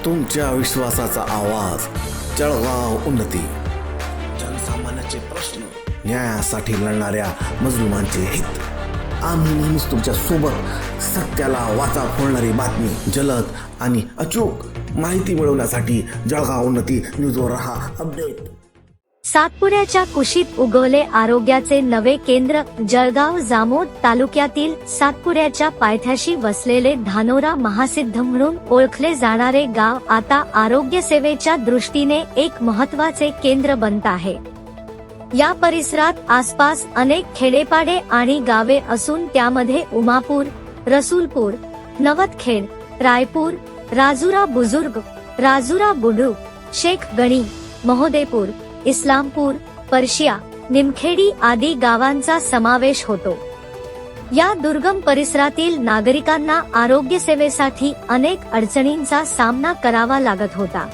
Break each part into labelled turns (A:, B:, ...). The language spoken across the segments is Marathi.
A: तुमच्या विश्वासाचा आवाज, जळगाव उन्नती. जनसामान्याचे प्रश्न, न्यायासाठी लढणाऱ्या मजलुमांचे हित. आम्ही नेहमीच तुमच्या सोबत. सत्याला वाचा फोडणारी बातमी, जलद आणि अचूक माहिती मिळवण्यासाठी जळगाव उन्नती न्यूजवर रहा अपडेट.
B: सातपुड्याच्या कुशीत उगवले आरोग्याचे नवे केंद्र. जळगाव जामोद तालुक्यातील सातपुड्याच्या पायथ्याशी वसलेले धानोरा महासिद्ध म्हणून ओळखले जाणारे गाव आता आरोग्य सेवेच्या दृष्टीने एक महत्त्वाचे केंद्र बनत आहे. या परिसरात आसपास अनेक खेडेपाडे आणि गावे असून त्यामध्ये उमापूर, रसूलपूर, नवतखेड, रायपूर, राजुरा बुजुर्ग, राजुरा बुडू, शेख गणी, महोदेपूर, इस्लामपूर, पर्शिया, निमखेडी आदी गावांचा समावेश होतो. या दुर्गम परिसरातील नागरिकांना आरोग्य सेवेसाठी अनेक अडचणींचा सामना करावा लागत होता.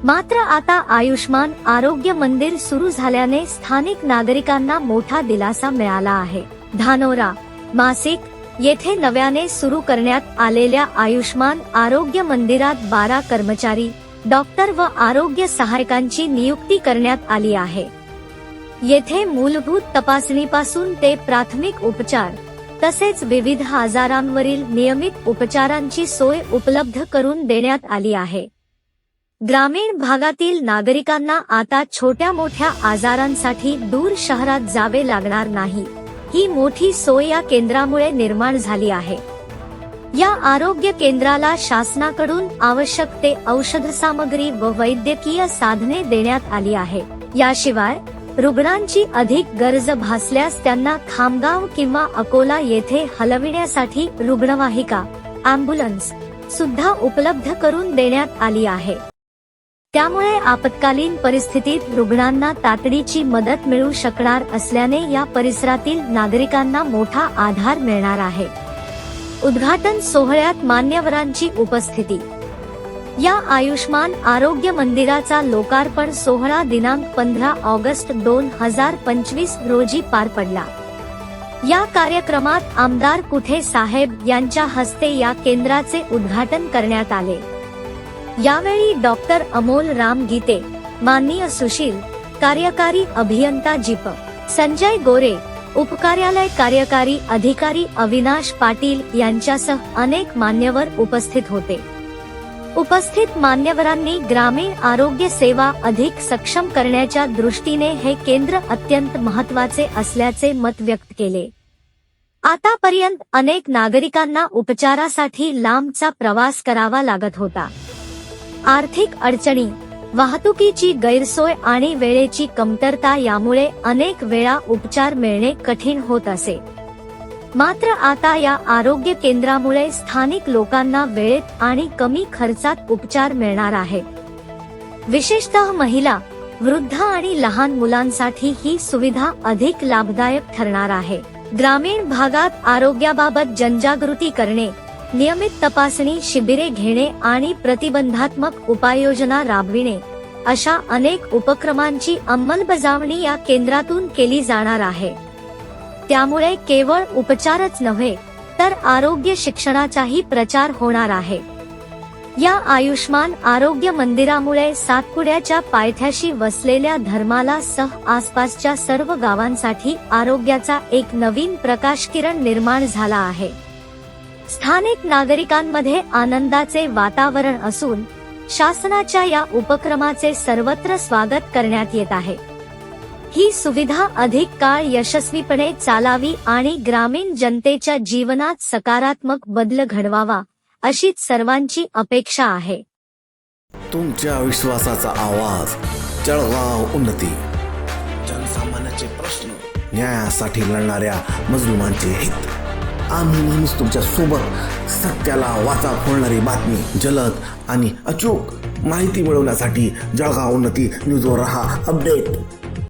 B: मात्र आता आयुष्मान आरोग्य मंदिर सुरू झाल्याने स्थानिक नागरिकांना मोठा दिलासा मिळाला आहे. धानोरा, मासिक येथे नव्याने सुरू करण्यात आलेल्या आयुष्मान आरोग्य मंदिरात 12 कर्मचारी, डॉक्टर व आरोग्य सहायकांची नियुक्ती करण्यात आली आहे. येथे मूलभूत तपासणीपासून ते प्राथमिक उपचार तसेच विविध आजारांवरील नियमित उपचारांची सोय उपलब्ध करून देण्यात आली आहे. ग्रामीण भागातील नागरिकांना आता छोट्या मोठ्या आजारांसाठी दूर शहरात जावे लागणार नाही. ही मोठी सोय या केंद्रामुळे निर्माण झाली आहे. या आरोग्य केंद्राला शासनाकडून आवश्यक ते औषध सामग्री व वैद्यकीय साधने देण्यात आली आहे. याशिवाय रुग्णांची अधिक गरज भासल्यास त्यांना खामगाव किंवा अकोला येथे हलविण्यासाठी रुग्णवाहिका, अँब्युलन्स सुद्धा उपलब्ध करून देण्यात आली आहे. त्यामुळे आपत्कालीन परिस्थितीत रुग्णांना तातडीची मदत मिळू शकणार असल्याने या परिसरातील नागरिकांना मोठा आधार मिळणार आहे. उद्घाटन सोहळ्यात मान्यवरांची उपस्थिती. या आयुष्मान आरोग्य मंदिराचा लोकार्पण सोहळा दिनांक 15 ऑगस्ट 2025 रोजी पार पडला. या कार्यक्रमात आमदार कुठे साहेब यांच्या हस्ते या केंद्राचे उद्घाटन करण्यात आले. यावेळी डॉक्टर अमोल राम गीते, माननीय सुशील, कार्यकारी अभियंता जीप, संजय गोरे, उपकार्यालय कार्यकारी अधिकारी अविनाश पाटील यांच्यासह अनेक मान्यवर उपस्थित होते. उपस्थित मान्यवरांनी ग्रामीण आरोग्य सेवा अधिक सक्षम करण्याच्या दृष्टीने हे केंद्र अत्यंत महत्त्वाचे असल्याचे मत व्यक्त केले. आतापर्यंत अनेक नागरिकांना उपचारासाठी लांबचा प्रवास करावा लागत होता. आर्थिक अडचणी, वाहतुकीची गैरसोय आणि वेळेची कमतरता यामुळे अनेक वेळा उपचार मिळणे कठीण होत असे. मात्र आता या आरोग्य केंद्रामुळे स्थानिक लोकांना वेळेत आणि कमी खर्चात उपचार मिळणार आहेत. विशेषतः महिला, वृद्ध आणि लहान मुलांसाठी ही सुविधा अधिक लाभदायक ठरणार आहे. ग्रामीण भागात आरोग्याबाबत जनजागृती करणे, नियमित तपासणी शिबिरे घेणे आणि प्रतिबंधात्मक उपाययोजना राबविणे अशा अनेक उपक्रमांची अंमलबजावणी या केंद्रातून केली जाणार आहे. त्यामुळे केवळ उपचारच नव्हे तर आरोग्य शिक्षणाचाही प्रचार होणार आहे. या आयुष्मान आरोग्य मंदिरामुळे सातपुड्याच्या पायथ्याशी वसलेल्या धर्माला सह आसपासच्या सर्व गावांसाठी आरोग्याचा एक नवीन प्रकाशकिरण निर्माण झाला आहे. स्थानिक नागरिकांमध्ये आनंदाचे वातावरण असून शासनाच्या या उपक्रमाचे सर्वत्र स्वागत करण्यात येत आहे. ही सुविधा अधिक काळ यशस्वीपणे चालावी आणि ग्रामीण जनतेच्या जीवनात सकारात्मक बदल घडवावा अशीच सर्वांची अपेक्षा आहे.
A: तुमच्या विश्वासाचा आवाज, जळगाव उन्नती. जनसामान्याचे प्रश्न, न्यायासाठी लढणाऱ्या मजलुमांचे हित. आम्ही नेहमीच तुमच्या सोबत. सत्याला वाचा फोडणारी बातमी, जलद आणि अचूक माहिती मिळवण्यासाठी जळगाव उन्नती न्यूजवर रहा अपडेट.